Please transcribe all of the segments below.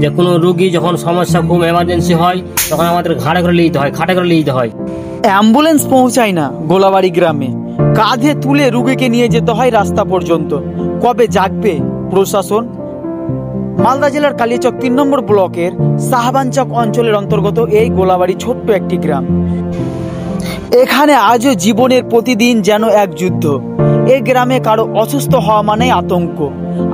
যে কোনো রোগী যখন সমস্যা খুব এমার্জেন্সি হয় তখন আমাদের ঘাড়ে করে নিয়ে যেতে হয়, খাটে করে নিয়ে যেতে হয়। অ্যাম্বুলেন্স পৌঁছায় না গোলাবাড়ি গ্রামে, কাঁধে তুলে রোগীকে নিয়ে যেতে হয় রাস্তা পর্যন্ত। কবে জাগবে প্রশাসন? মালদা জেলার কালিয়াচক ৩ নম্বর ব্লকের সাহাবানচক অঞ্চলের অন্তর্গত এই গোলাবাড়ি ছোট্ট একটি গ্রাম। এখানে আজও জীবনের প্রতিদিন যেন এক যুদ্ধ। এই গ্রামে কারো অসুস্থ হওয়া মানে আতঙ্ক,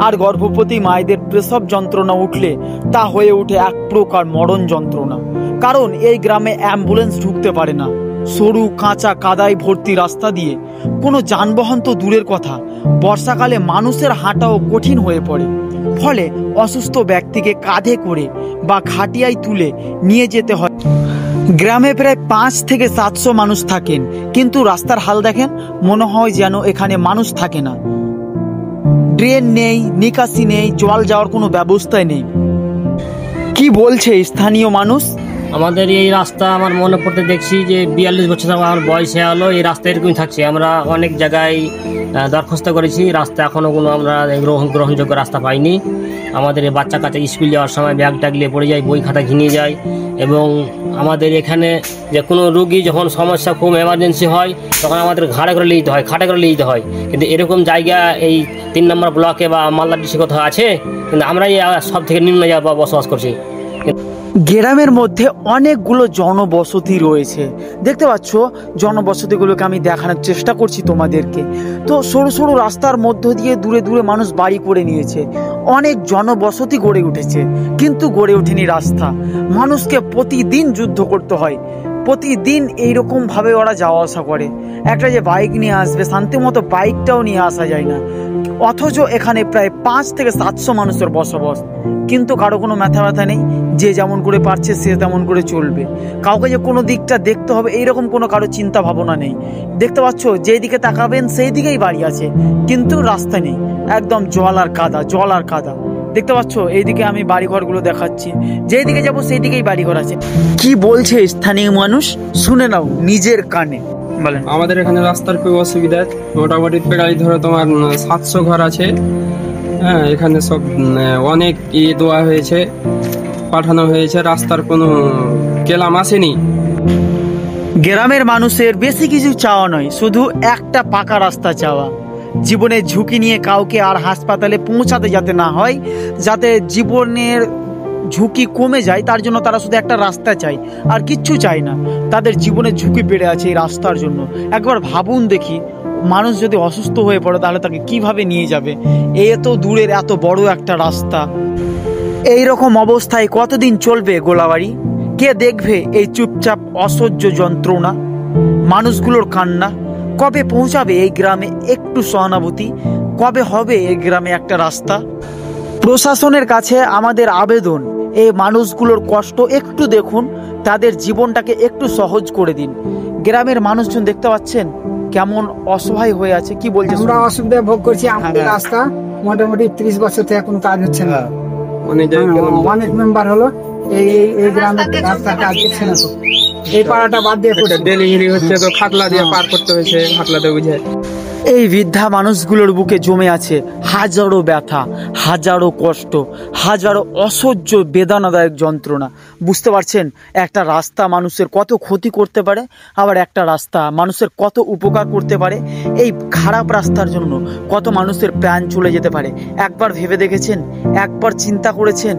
আর গর্ভবতী মায়েদের প্রসব যন্ত্রণা উঠলে তা হয়ে ওঠে এক প্রকার মরণ যন্ত্রণা। কারণ এই গ্রামে অ্যাম্বুলেন্স ঢুকতে পারে না। সরু কাঁচা কাদায় ভর্তি রাস্তা দিয়ে কোনো যানবাহন তো দূরের কথা, বর্ষাকালে মানুষের হাঁটাও কঠিন হয়ে পড়ে। ফলে অসুস্থ ব্যক্তিকে কাঁধে করে বা খাটিয়ায় তুলে নিয়ে যেতে হয়। গ্রামে প্রায় ৫ থেকে ৭০০ মানুষ থাকেন, কিন্তু রাস্তার হাল দেখেন, মনে হয় যেন এখানে মানুষ থাকে না। ড্রেন নেই, নিকাশি নেই, জল যাওয়ার কোনো ব্যবস্থাই নেই। কি বলছে স্থানীয় মানুষ? আমাদের এই রাস্তা আমার মনে পড়তে দেখছি যে ৪২ বছর আমার বয়সে হলো এই রাস্তা এরকমই থাকছে। আমরা অনেক জায়গায় দরখাস্ত করেছি, রাস্তা এখনও কোনো আমরা গ্রহণযোগ্য রাস্তা পাইনি। আমাদের এই বাচ্চা কাচ্চা স্কুল যাওয়ার সময় ব্যাগ ট্যাগ নিয়ে পড়ে যায়, বই খাতা ঘিনিয়ে যায়। এবং আমাদের এখানে যে কোনো রোগী যখন সমস্যা খুব এমার্জেন্সি হয় তখন আমাদের ঘাড়ে করে নিয়ে যেতে হয়, খাটে করে নিয়ে যেতে হয়। কিন্তু এরকম জায়গা এই ৩ নম্বর ব্লকে বা মালদা ডিস্ট্রিক্টে কোথাও আছে? কিন্তু আমরাই সব থেকে নিম্ন জায়গায় বসবাস করছি। গ্রামের মধ্যে অনেকগুলো জনবসতি রয়েছে, দেখতে পাচ্ছ। জনবসতিগুলোকে আমি দেখানোর চেষ্টা করছি তোমাদেরকে। তো সরু সরু রাস্তার মধ্য দিয়ে দূরে দূরে মানুষ বাড়ি করে নিয়েছে, অনেক জনবসতি গড়ে উঠেছে, কিন্তু গড়ে ওঠেনি রাস্তা। মানুষকে প্রতিদিন যুদ্ধ করতে হয়, প্রতিদিন এইরকম ভাবে ওরা যাওয়া আসা করে। একটা যে বাইক নিয়ে আসবে শান্তি মতো, বাইকটাও নিয়ে আসা যায় না। অথচ এখানে প্রায় ৫ থেকে ৭০০ মানুষের বসবাস, কিন্তু কারো কোনো মাথা ব্যথা নেই। যে যেমন করে পারছে সে তেমন করে চলবে। কাউকে যে কোনো দিকটা দেখতে হবে এইরকম কোনো কারো চিন্তা ভাবনা নেই। দেখতে পাচ্ছ যেই দিকে তাকাবেন সেই দিকেই বাড়ি আছে, কিন্তু রাস্তা নেই, একদম জল আর কাদা, জল আর কাদা। দেখতে পাচ্ছ এইদিকে আমি বাড়িঘরগুলো দেখাচ্ছি, যেই দিকে যাবো সেই দিকেই বাড়িঘর আছে। কি বলছে স্থানীয় মানুষ শুনে নাও নিজের কানে। বলেন। আমাদের এখানে রাস্তার খুব অসুবিধা, মোটামুটি প্রায় ধরো তোমার ৭০০ ঘর আছে। হ্যাঁ, এখানে সব অনেক দেওয়া হয়েছে, পাঠানো হয়েছে, রাস্তার কোনো কেলাম আসেনি। গ্রামের মানুষের বেশি কিছু চাওয়া নয়, শুধু একটা পাকা রাস্তা চাওয়া। জীবনের ঝুঁকি নিয়ে কাউকে আর হাসপাতালে পৌঁছাতে যাতে না হয়, যাতে জীবনের ঝুঁকি কমে যায়, তার জন্য তারা শুধু একটা রাস্তা চায়, আর কিচ্ছু চায় না। তাদের জীবনের ঝুঁকি বেড়ে আছে এই রাস্তার জন্য। একবার ভাবুন দেখি, মানুষ যদি অসুস্থ হয়ে পড়ে তাহলে তাকে কিভাবে নিয়ে যাবে? এত দূরের এত বড় একটা রাস্তা, এই রকম অবস্থায় কতদিন চলবে গোলাবাড়ি? কে দেখবে এই চুপচাপ অসহ্য যন্ত্রণা, মানুষগুলোর কান্না? কবে পৌঁছাবে এই গ্রামে একটু সহানুভূতি? কবে হবে এই গ্রামে একটা রাস্তা? প্রশাসনের কাছে আমাদের আবেদন, এই মানুষগুলোর কষ্ট একটু দেখুন, তাদের জীবনটাকে একটু সহজ করে দিন। গ্রামের মানুষজন দেখতে পাচ্ছেন কেমন অসহায় হয়ে আছে। কি বলছে? আমরা অসুবিধা ভোগ করছি। আমাদের রাস্তা মোটামুটি ৩০ বছর থেকে কোনো কাজ হচ্ছে না। অনেক মেম্বার হলো, এই গ্রামের রাস্তা কাজ করছে না। তো এই পাড়াটা বাদ দিয়ে ডেলিভারি হচ্ছে, তো খাটলা দিয়ে পার করতে হয়েছে, খাটলাতে বুঝে। এই বৃদ্ধা মানুষগুলোর বুকে জমে আছে হাজারো ব্যথা, হাজারো কষ্ট, হাজারো অসহ্য বেদনাদায়ক যন্ত্রণা। বুঝতে পারছেন একটা রাস্তা মানুষের কত ক্ষতি করতে পারে, আবার একটা রাস্তা মানুষের কত উপকার করতে পারে। এই খারাপ রাস্তার জন্য কত মানুষের প্রাণ চলে যেতে পারে। একবার ভেবে দেখেছেন? একবার চিন্তা করেছেন?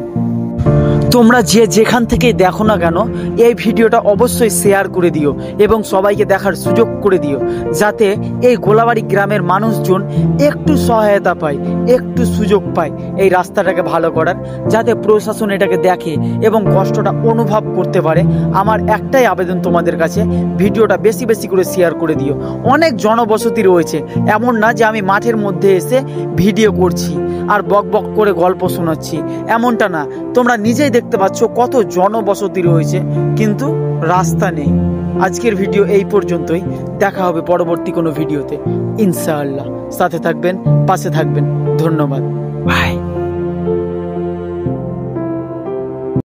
তোমরা যে যেখান থেকে দেখো না কেন এই ভিডিওটা অবশ্যই শেয়ার করে দিও এবং সবাইকে দেখার সুযোগ করে দিও, যাতে এই গোলাবাড়ি গ্রামের মানুষজন একটু সহায়তা পায়, একটু সুযোগ পায় এই রাস্তাটাকে ভালো করার, যাতে প্রশাসন এটাকে দেখে এবং কষ্টটা অনুভব করতে পারে। আমার একটাই আবেদন তোমাদের কাছে, ভিডিওটা বেশি বেশি করে শেয়ার করে দিও। অনেক জনবসতি রয়েছে, এমন না যে আমি মাঠের মধ্যে এসে ভিডিও করছি আর বক বক করে গল্প শোনাচ্ছি, এমনটা না। তোমরা নিজেই দেখতে পাচ্ছ কত জনবসতি রয়েছে, কিন্তু রাস্তা নেই। আজকের ভিডিও এই পর্যন্তই, দেখা হবে পরবর্তী কোনো ভিডিওতে ইনশাআল্লাহ। সাথে থাকবেন, পাশে থাকবেন। ধন্যবাদ, বাই।